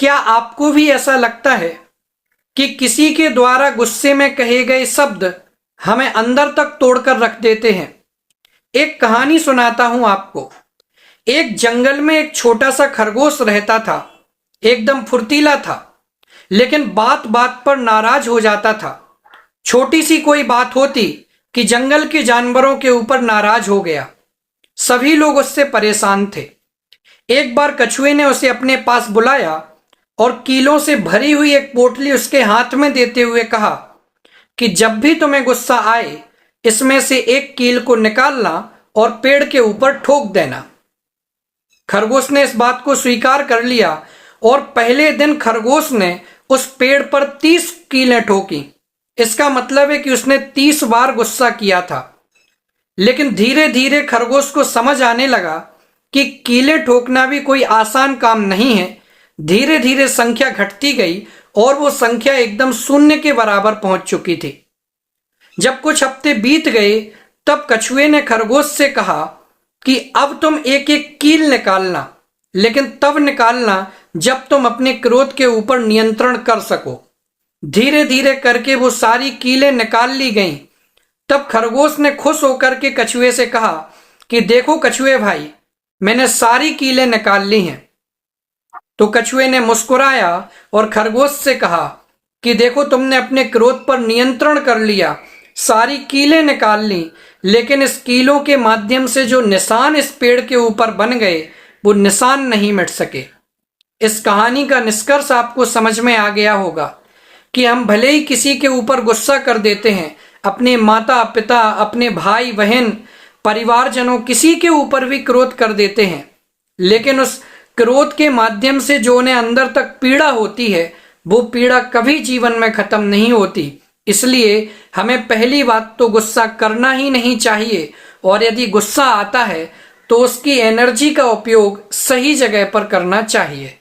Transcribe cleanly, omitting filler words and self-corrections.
क्या आपको भी ऐसा लगता है कि किसी के द्वारा गुस्से में कहे गए शब्द हमें अंदर तक तोड़कर रख देते हैं? एक कहानी सुनाता हूं आपको। एक जंगल में एक छोटा सा खरगोश रहता था। एकदम फुर्तीला था, लेकिन बात बात पर नाराज हो जाता था। छोटी सी कोई बात होती कि जंगल के जानवरों के ऊपर नाराज हो गया। सभी लोग उससे परेशान थे। एक बार कछुए ने उसे अपने पास बुलाया और कीलों से भरी हुई एक पोटली उसके हाथ में देते हुए कहा कि जब भी तुम्हें गुस्सा आए, इसमें से एक कील को निकालना और पेड़ के ऊपर ठोक देना। खरगोश ने इस बात को स्वीकार कर लिया और पहले दिन खरगोश ने उस पेड़ पर 30 कीलें ठोकी। इसका मतलब है कि उसने 30 बार गुस्सा किया था। लेकिन धीरे धीरे खरगोश को समझ आने लगा कि कीलें ठोकना भी कोई आसान काम नहीं है। धीरे धीरे संख्या घटती गई और वो संख्या एकदम शून्य के बराबर पहुंच चुकी थी। जब कुछ हफ्ते बीत गए, तब कछुए ने खरगोश से कहा कि अब तुम एक एक कील निकालना, लेकिन तब निकालना जब तुम अपने क्रोध के ऊपर नियंत्रण कर सको। धीरे धीरे करके वो सारी कीलें निकाल ली गईं। तब खरगोश ने खुश होकर के कछुए से कहा कि देखो कछुए भाई, मैंने सारी कीलें निकाल ली हैं। तो कछुए ने मुस्कुराया और खरगोश से कहा कि देखो तुमने अपने क्रोध पर नियंत्रण कर लिया, सारी कीलें निकाल ली, लेकिन इस कीलों के माध्यम से जो निशान इस पेड़ के ऊपर बन गए, वो निशान नहीं मिट सके। इस कहानी का निष्कर्ष आपको समझ में आ गया होगा कि हम भले ही किसी के ऊपर गुस्सा कर देते हैं, अपने माता पिता, अपने भाई बहन, परिवारजनों, किसी के ऊपर भी क्रोध कर देते हैं, लेकिन उस क्रोध के माध्यम से जो उन्हें अंदर तक पीड़ा होती है, वो पीड़ा कभी जीवन में खत्म नहीं होती। इसलिए हमें पहली बात तो गुस्सा करना ही नहीं चाहिए, और यदि गुस्सा आता है तो उसकी एनर्जी का उपयोग सही जगह पर करना चाहिए।